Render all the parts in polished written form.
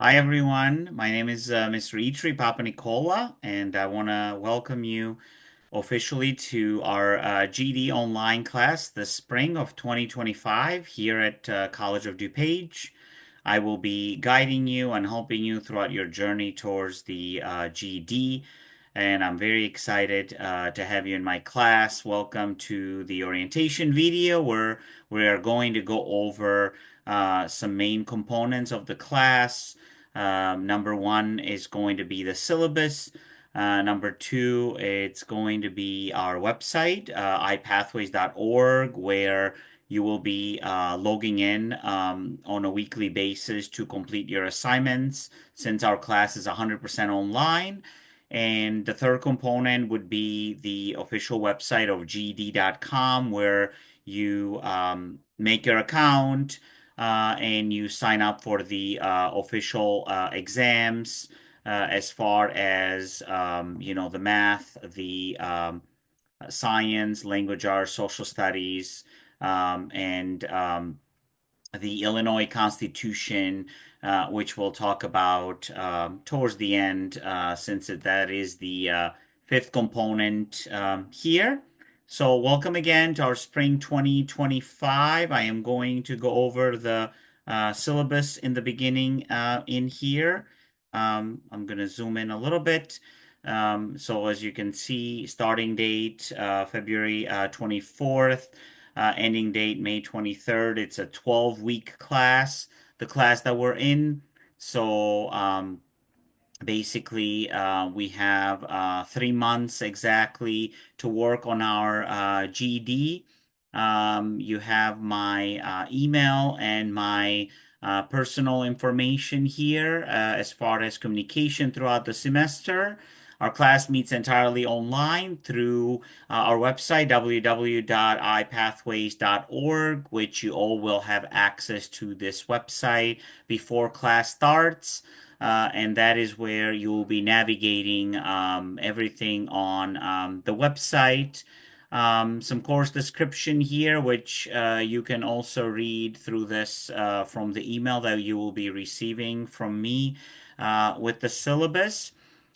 Hi everyone, my name is Mr. Itri Papa Nicola, and I want to welcome you officially to our GD online class this spring of 2025 here at College of DuPage. I will be guiding you and helping you throughout your journey towards the GED, and I'm very excited to have you in my class. Welcome to the orientation video where we are going to go over some main components of the class. Number one is going to be the syllabus. Number two, it's going to be our website, ipathways.org, where you will be logging in on a weekly basis to complete your assignments since our class is 100% online. And the third component would be the official website of GED.com, where you make your account and you sign up for the official exams as far as the math, the science, language arts, social studies, and the Illinois Constitution, which we'll talk about towards the end, since that is the fifth component here. So, welcome again to our spring 2025. I am going to go over the syllabus in the beginning in here. I'm going to zoom in a little bit. So, as you can see, starting date February 24th. Ending date May 23rd. It's a 12-week class, the class that we're in. So basically, we have 3 months exactly to work on our GED. You have my email and my personal information here as far as communication throughout the semester. Our class meets entirely online through our website, www.ipathways.org, which you all will have access to this website before class starts. And that is where you will be navigating everything on the website. Some course description here, which you can also read through this from the email that you will be receiving from me with the syllabus.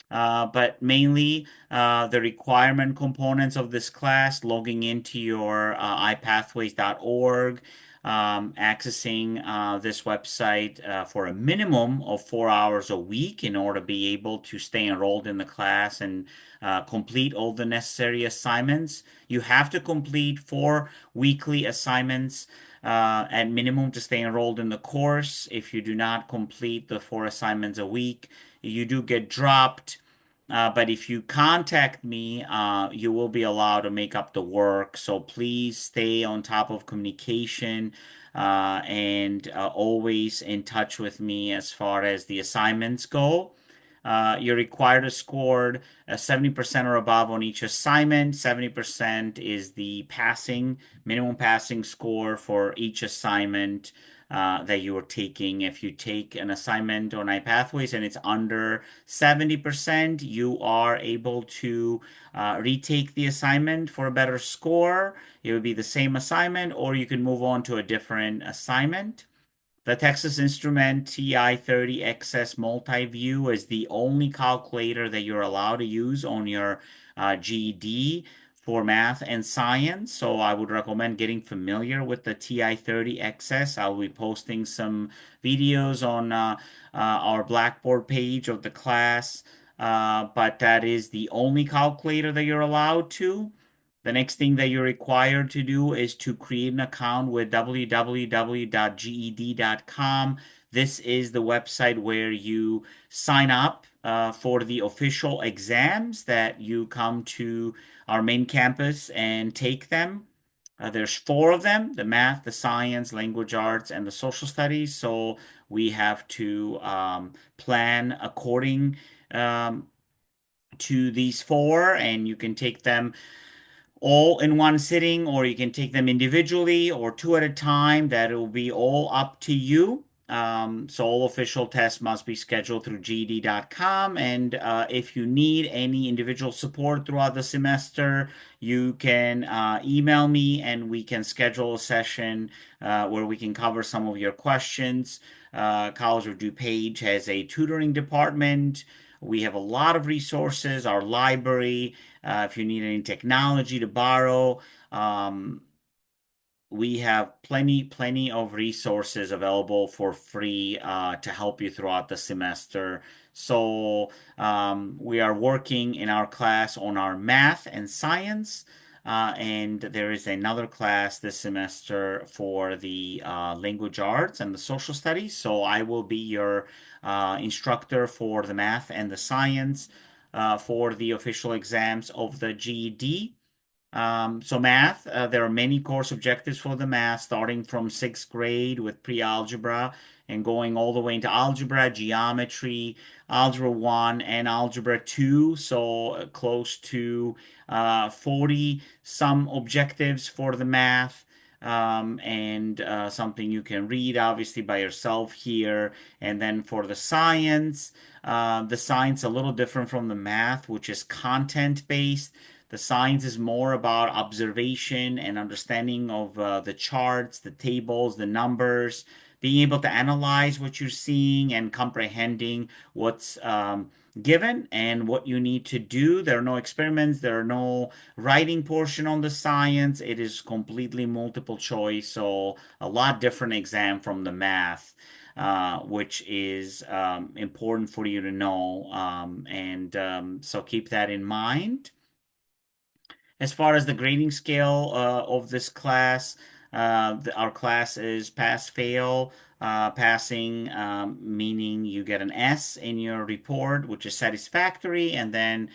But mainly the requirement components of this class, logging into your ipathways.org, accessing this website for a minimum of 4 hours a week in order to be able to stay enrolled in the class and complete all the necessary assignments. You have to complete 4 weekly assignments at minimum to stay enrolled in the course. If you do not complete the 4 assignments a week, you do get dropped. But if you contact me, you will be allowed to make up the work. So please stay on top of communication and always in touch with me as far as the assignments go. You're required to score 70% or above on each assignment. 70% is the minimum passing score for each assignment that you are taking. If you take an assignment on iPathways and it's under 70%, you are able to retake the assignment for a better score. It would be the same assignment, or you can move on to a different assignment. The Texas Instrument TI-30XS Multi-View is the only calculator that you're allowed to use on your GED for math and science. So I would recommend getting familiar with the TI-30XS. I'll be posting some videos on our Blackboard page of the class, but that is the only calculator that you're allowed to. The next thing that you're required to do is to create an account with www.ged.com. This is the website where you sign up for the official exams that you come to our main campus and take them. There's four of them: the math, the science, language arts, and the social studies. So we have to plan according um, to these four, and you can take them all in one sitting, or you can take them individually or two at a time. That will be all up to you. So all official tests must be scheduled through GED.com. And if you need any individual support throughout the semester, you can email me and we can schedule a session where we can cover some of your questions. College of DuPage has a tutoring department. We have a lot of resources, our library. If you need any technology to borrow, um, we have plenty of resources available for free to help you throughout the semester. So we are working in our class on our math and science. And there is another class this semester for the language arts and the social studies. So I will be your instructor for the math and the science for the official exams of the GED. So math, there are many course objectives for the math, starting from sixth grade with pre-algebra and going all the way into algebra, geometry, algebra 1 and algebra 2. So close to 40 some objectives for the math. And something you can read obviously by yourself here. And then for the science a little different from the math, which is content based. The science is more about observation and understanding of the charts, the tables, the numbers, being able to analyze what you're seeing and comprehending what's given and what you need to do. There are no experiments, there are no writing portion on the science. It is completely multiple choice, so a lot different exam from the math. Which is important for you to know. And so keep that in mind. As far as the grading scale of this class, our class is pass fail. Passing meaning you get an S in your report, which is satisfactory, and then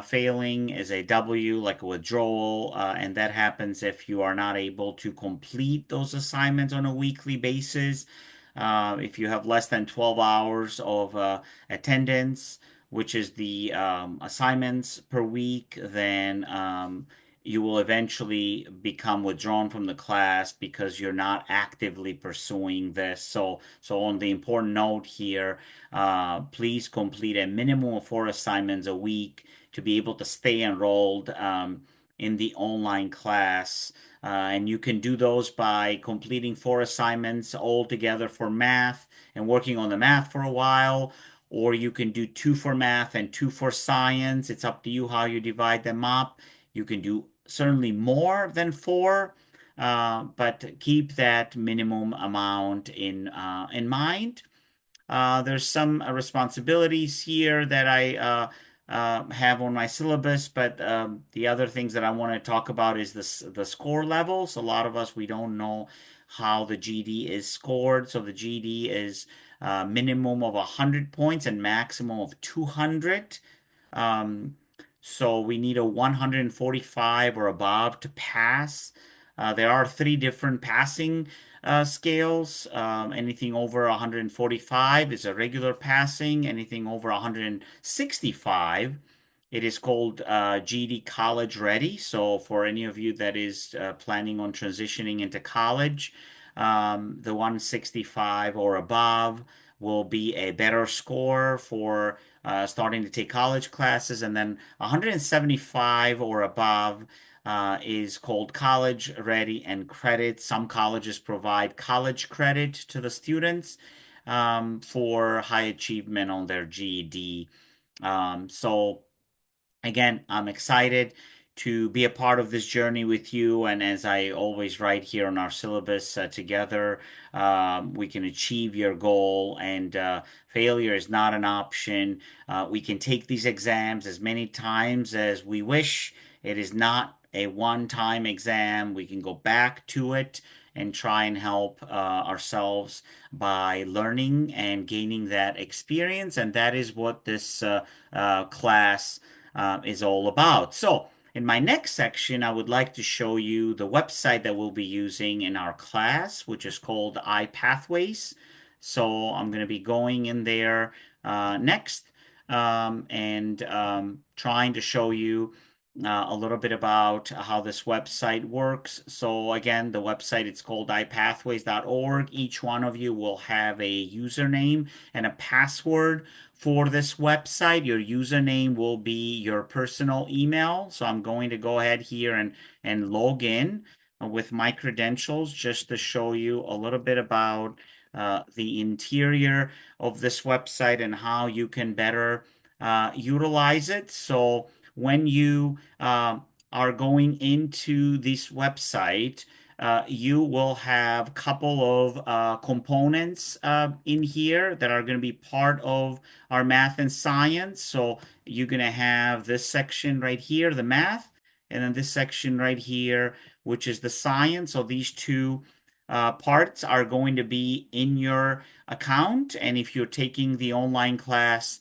failing is a W, like a withdrawal, and that happens if you are not able to complete those assignments on a weekly basis. If you have less than 12 hours of attendance, which is the assignments per week, then you will eventually become withdrawn from the class because you're not actively pursuing this. So on the important note here, please complete a minimum of 4 assignments a week to be able to stay enrolled in the online class. And you can do those by completing 4 assignments all together for math and working on the math for a while, or you can do 2 for math and 2 for science. It's up to you how you divide them up. You can do certainly more than 4, but keep that minimum amount in mind. There's some responsibilities here that I have on my syllabus, but the other things that I want to talk about is the score levels. A lot of us, we don't know how the GD is scored. So the GD is minimum of 100 points and maximum of 200. Um, so we need a 145 or above to pass. There are 3 different passing scales. Anything over 145 is a regular passing. Anything over 165, it is called GED College Ready. So for any of you that is planning on transitioning into college, the 165 or above will be a better score for starting to take college classes, and then 175 or above is called college ready and credit. Some colleges provide college credit to the students for high achievement on their GED. So again, I'm excited to be a part of this journey with you. And as I always write here on our syllabus, together we can achieve your goal, and failure is not an option. We can take these exams as many times as we wish. It is not a one-time exam. We can go back to it and try and help ourselves by learning and gaining that experience. And that is what this class is all about. So, in my next section, I would like to show you the website that we'll be using in our class, which is called iPathways. So, I'm going to be going in there next and trying to show you a little bit about how this website works. So again, the website it's called ipathways.org. Each one of you will have a username and a password for this website. Your username will be your personal email. So I'm going to go ahead here and log in with my credentials just to show you a little bit about the interior of this website and how you can better utilize it. So when you are going into this website, you will have a couple of components in here that are going to be part of our math and science. So you're going to have this section right here, the math, and then this section right here, which is the science. So these two parts are going to be in your account. And if you're taking the online class,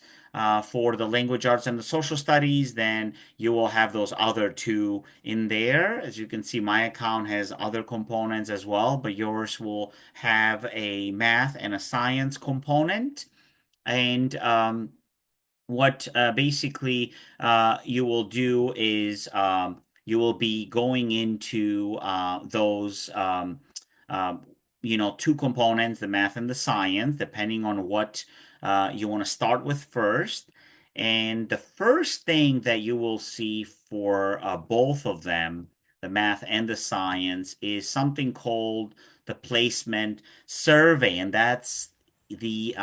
for the language arts and the social studies, then you will have those other two in there. As you can see, my account has other components as well, but yours will have a math and a science component. And what basically you will do is you will be going into those um, two components, the math and the science, depending on what you want to start with first. And the first thing that you will see for both of them, the math and the science, is something called the placement survey, and that's the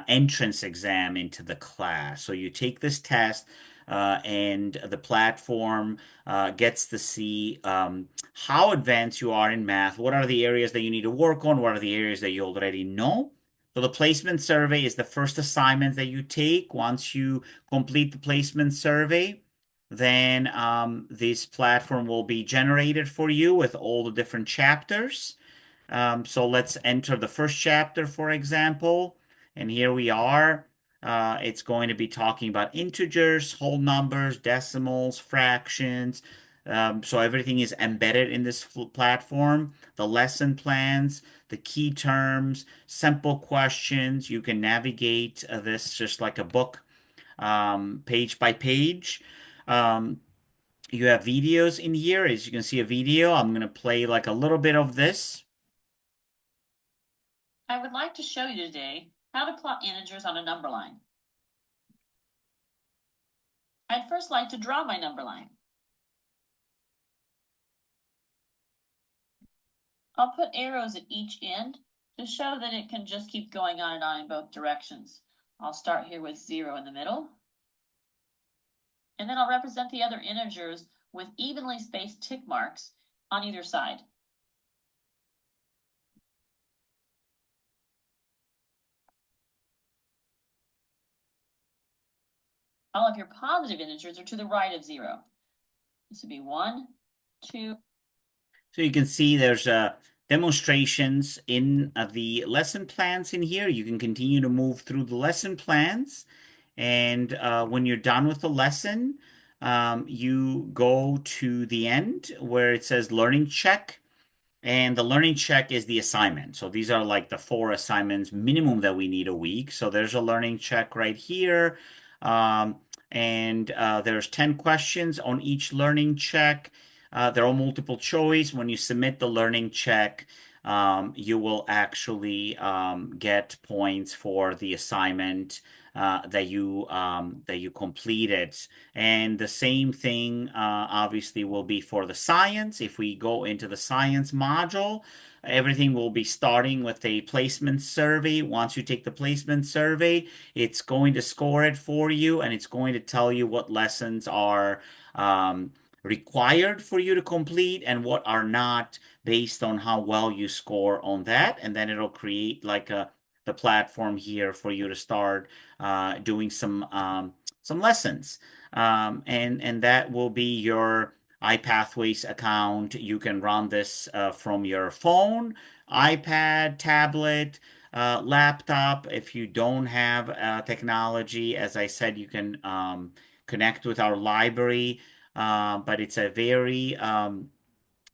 entrance exam into the class. So you take this test, and the platform gets to see how advanced you are in math. What are the areas that you need to work on? What are the areas that you already know? So the placement survey is the first assignment that you take. Once you complete the placement survey, then this platform will be generated for you with all the different chapters. So let's enter the first chapter, for example. And here we are. It's going to be talking about integers, whole numbers, decimals, fractions. So everything is embedded in this platform. The lesson plans, the key terms, simple questions. You can navigate this just like a book, page by page. Um, you have videos in here. As you can see, a video. I'm going to play like a little bit of this. I would like to show you today how to plot integers on a number line. I'd first like to draw my number line. I'll put arrows at each end to show that it can just keep going on and on in both directions. I'll start here with 0 in the middle, and then I'll represent the other integers with evenly spaced tick marks on either side. All of your positive integers are to the right of 0. This would be 1, 2. So you can see there's demonstrations in the lesson plans in here. You can continue to move through the lesson plans. And when you're done with the lesson, you go to the end where it says learning check. And the learning check is the assignment. So these are like the 4 assignments minimum that we need a week. So there's a learning check right here. Um, and there's 10 questions on each learning check. They're all multiple choice. When you submit the learning check, you will actually get points for the assignment that you completed. And the same thing obviously will be for the science. If we go into the science module, everything will be starting with a placement survey. Once you take the placement survey, it's going to score it for you, and it's going to tell you what lessons are required for you to complete and what are not, based on how well you score on that. And then it'll create like the platform here for you to start doing some lessons. And that will be your iPathways account. You can run this from your phone, iPad, tablet, laptop. If you don't have technology, as I said, you can connect with our library. But it's a very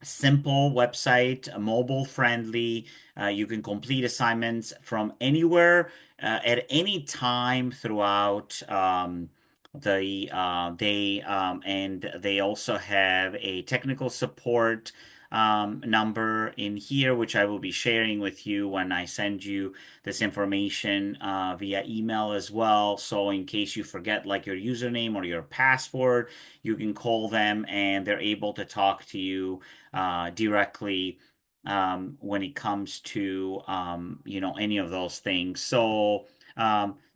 simple website, mobile friendly. You can complete assignments from anywhere at any time throughout And they also have a technical support number in here, which I will be sharing with you when I send you this information via email as well. So in case you forget like your username or your password, you can call them and they're able to talk to you directly when it comes to any of those things. So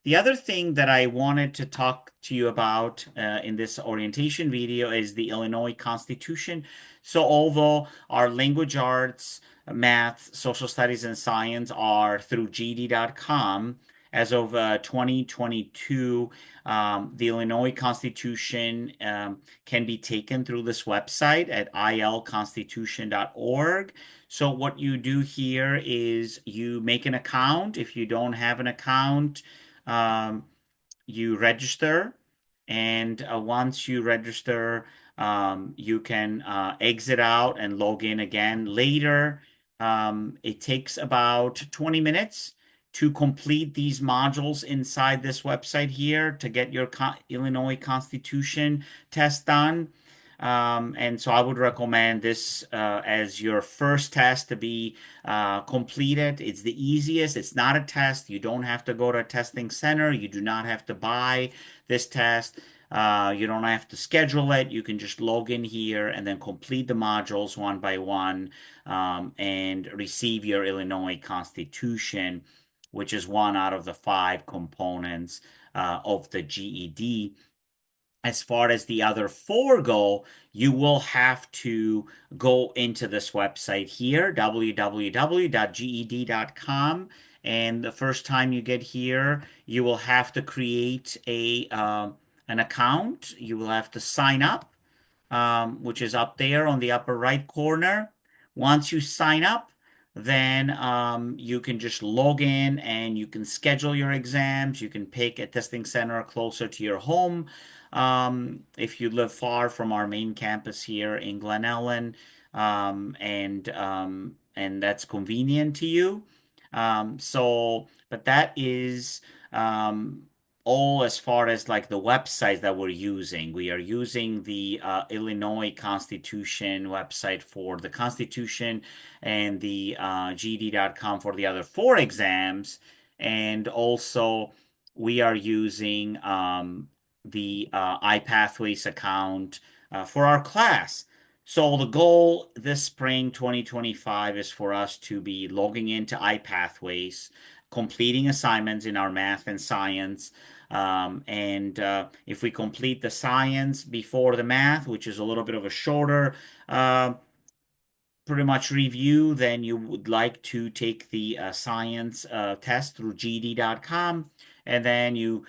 the other thing that I wanted to talk to you about in this orientation video is the Illinois Constitution. So, although our language arts, math, social studies, and science are through GED.com, as of 2022, the Illinois Constitution can be taken through this website at ilconstitution.org. So, what you do here is you make an account. If you don't have an account, um, you register, and once you register, you can exit out and log in again later. It takes about 20 minutes to complete these modules inside this website here to get your Illinois Constitution test done. And so I would recommend this as your first test to be completed. It's the easiest. It's not a test. You don't have to go to a testing center. You do not have to buy this test. You don't have to schedule it. You can just log in here and then complete the modules one by one and receive your Illinois Constitution, which is one out of the five components of the GED. As far as the other four go, you will have to go into this website here, www.ged.com. And the first time you get here, you will have to create an account. You will have to sign up, which is up there on the upper right corner. Once you sign up, then you can just log in and you can schedule your exams. You can pick a testing center closer to your home. If you live far from our main campus here in Glen Ellen, and that's convenient to you. But that is um, all as far as like the websites that we're using. We are using the Illinois Constitution website for the Constitution and the GD.com for the other four exams. And also, we are using the iPathways account for our class. So the goal this spring 2025 is for us to be logging into iPathways, completing assignments in our math and science. And if we complete the science before the math, which is a little bit of a shorter pretty much review, then you would like to take the science test through GD.com, and then you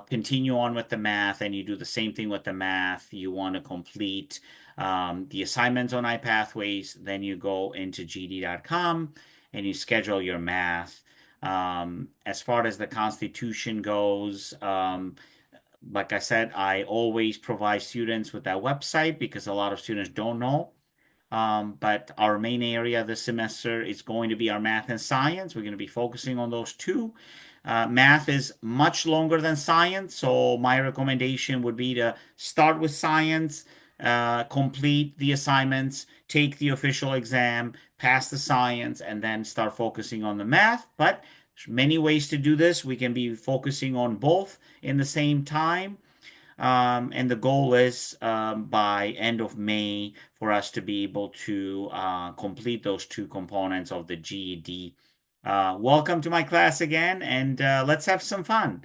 continue on with the math, and you do the same thing with the math. You want to complete the assignments on iPathways, then you go into GD.com and you schedule your math. As far as the Constitution goes, like I said, I always provide students with that website because a lot of students don't know. But our main area this semester is going to be our math and science. We're going to be focusing on those two. Math is much longer than science, so my recommendation would be to start with science, complete the assignments, take the official exam, pass the science, and then start focusing on the math. But there's many ways to do this. We can be focusing on both in the same time. And the goal is by end of May for us to be able to complete those two components of the GED. Welcome to my class again, and let's have some fun.